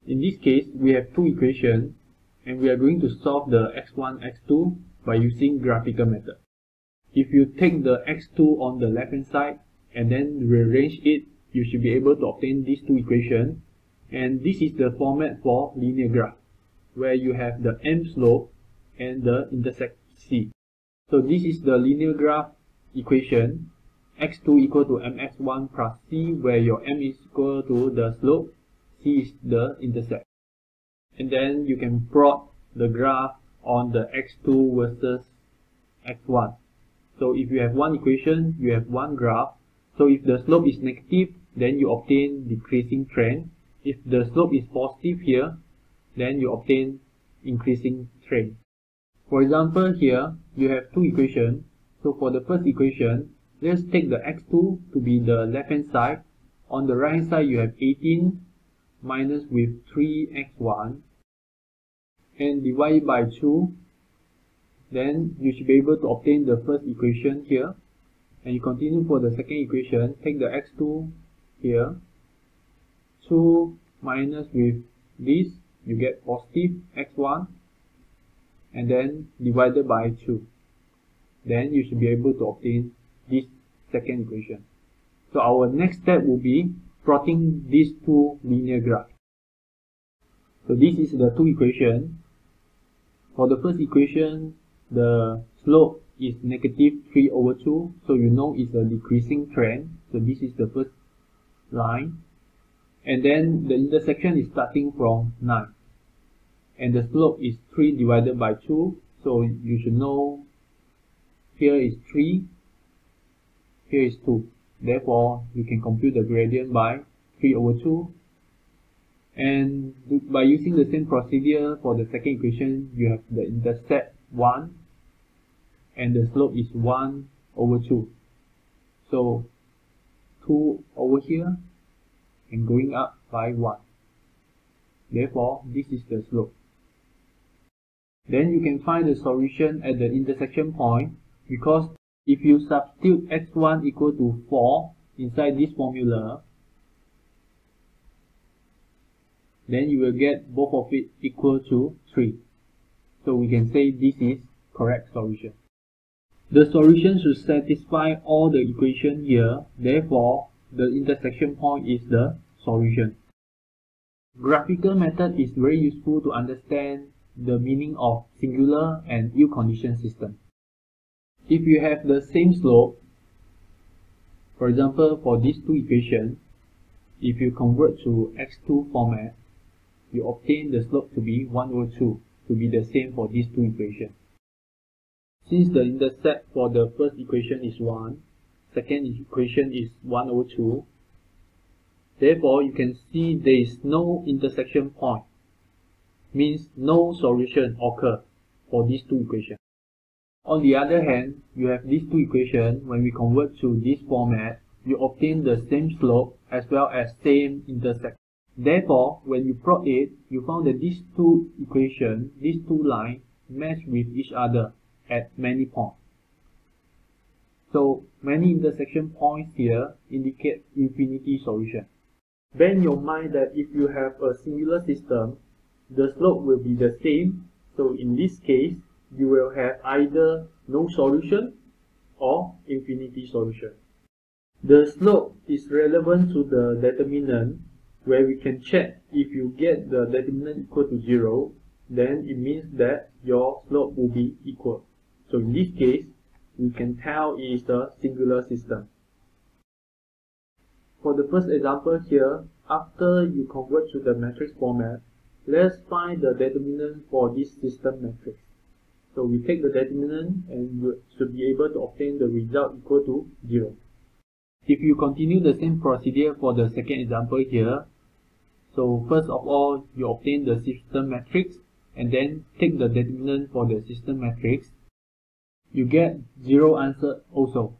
In this case, we have two equations, and we are going to solve the x1, x2 by using graphical method. If you take the x2 on the left hand side and then rearrange it, you should be able to obtain these two equations. And this is the format for linear graph, where you have the m slope and the intersect c. So this is the linear graph equation, x2 equal to mx1 plus c, where your m is equal to the slope, c is the intercept. And then you can plot the graph on the x2 versus x1. So if you have one equation, you have one graph. So if the slope is negative, then you obtain decreasing trend. If the slope is positive here, then you obtain increasing trend. For example, here you have two equations. So for the first equation, let's take the x2 to be the left hand side. On the right hand side, you have 18 minus with 3x1 and divide by 2. Then you should be able to obtain the first equation here. And you continue for the second equation. Take the x2 here. 2 minus with this, you get positive x1. And then divided by 2. Then you should be able to obtain this second equation. So our next step will be plotting these two linear graphs. So this is the two equations. For the first equation, the slope is negative 3 over 2. So you know it's a decreasing trend. So this is the first line. And then the intersection is starting from 9. And the slope is 3 divided by 2. So you should know here is 3, here is 2. Therefore, you can compute the gradient by 3 over 2. And by using the same procedure for the second equation, you have the intercept 1 and the slope is 1 over 2. So 2 over here and going up by 1. Therefore, this is the slope. Then you can find the solution at the intersection point, because if you substitute x1 equal to 4 inside this formula, then you will get both of it equal to 3. So we can say this is correct solution. The solution should satisfy all the equations here. Therefore, the intersection point is the solution. Graphical method is very useful to understand the meaning of singular and ill-conditioned system. If you have the same slope, for example, for these two equations, if you convert to x2 format, you obtain the slope to be 1 over 2, to be the same for these two equations. Since the intercept for the first equation is 1, second equation is 1 over 2, therefore you can see there is no intersection point, means no solution occur for these two equations. On the other hand, you have these two equations. When we convert to this format, you obtain the same slope as well as same intercept. Therefore, when you plot it, you found that these two equations, these two lines, match with each other at many points. So, many intersection points here indicate infinity solution. Bear in your mind that if you have a singular system, the slope will be the same. So, in this case, you will have either no solution or infinity solution. The slope is relevant to the determinant, where we can check if you get the determinant equal to 0, then it means that your slope will be equal. So in this case, we can tell it is a singular system. For the first example here, after you convert to the matrix format, let's find the determinant for this system matrix. So we take the determinant and you should be able to obtain the result equal to 0. If you continue the same procedure for the second example here, so first of all, you obtain the system matrix and then take the determinant for the system matrix, you get 0 answer also.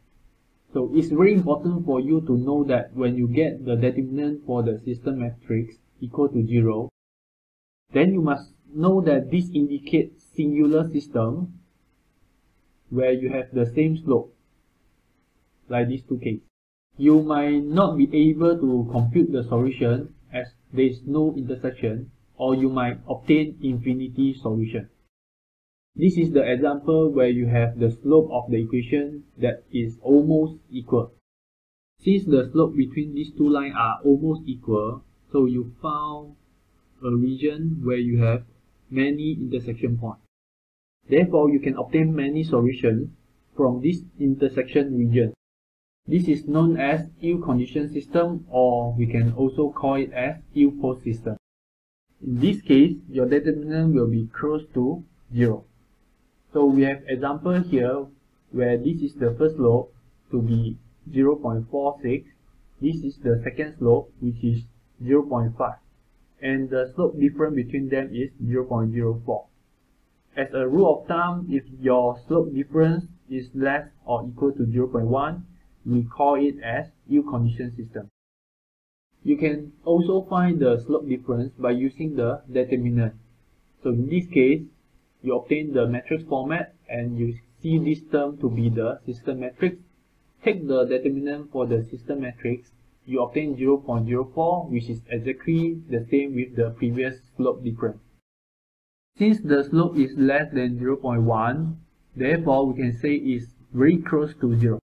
So it's very important for you to know that when you get the determinant for the system matrix equal to 0, then you must know that this indicates singular system where you have the same slope, like these two cases. You might not be able to compute the solution as there is no intersection, or you might obtain infinity solution. This is the example where you have the slope of the equation that is almost equal. Since the slope between these two lines are almost equal, so you found a region where you have many intersection points. Therefore, you can obtain many solutions from this intersection region. This is known as ill-conditioned system, or we can also call it as ill-post system. In this case, your determinant will be close to 0. So we have example here where this is the first slope to be 0.46. This is the second slope, which is 0.5. And the slope difference between them is 0.04. As a rule of thumb, if your slope difference is less or equal to 0.1, we call it as ill-conditioned system. You can also find the slope difference by using the determinant. So in this case, you obtain the matrix format and you see this term to be the system matrix. Take the determinant for the system matrix, you obtain 0.04, which is exactly the same with the previous slope difference. Since the slope is less than 0.1, therefore we can say it's very close to 0.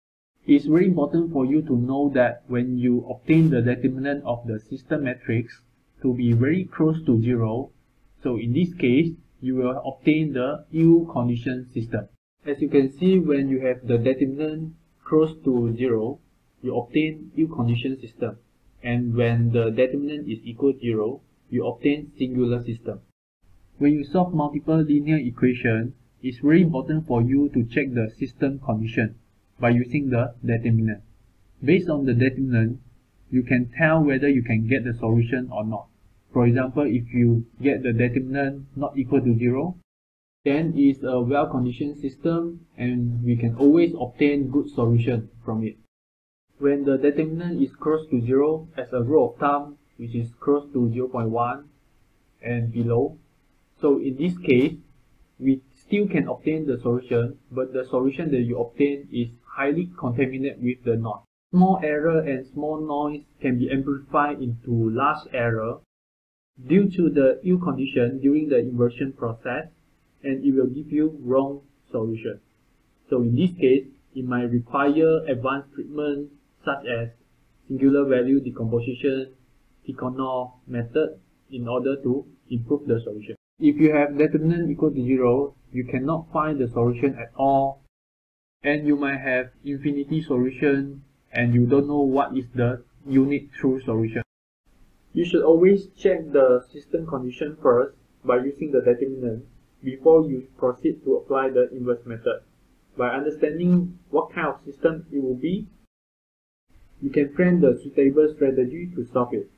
It's very important for you to know that when you obtain the determinant of the system matrix to be very close to 0, so in this case, you will obtain the ill-conditioned system. As you can see, when you have the determinant close to 0, you obtain ill-conditioned system. And when the determinant is equal to 0, you obtain singular system. When you solve multiple linear equations, it's very important for you to check the system condition by using the determinant. Based on the determinant, you can tell whether you can get the solution or not. For example, if you get the determinant not equal to 0, then it's a well-conditioned system and we can always obtain good solution from it. When the determinant is close to 0, as a rule of thumb, which is close to 0.1 and below, so in this case, we still can obtain the solution, but the solution that you obtain is highly contaminated with the noise. Small error and small noise can be amplified into large error due to the ill condition during the inversion process, and it will give you wrong solution. So in this case, it might require advanced treatment such as singular value decomposition, Tikhonov method in order to improve the solution. If you have determinant equal to 0, you cannot find the solution at all, and you might have infinity solution and you don't know what is the unique true solution. You should always check the system condition first by using the determinant before you proceed to apply the inverse method. By understanding what kind of system it will be, you can plan the suitable strategy to solve it.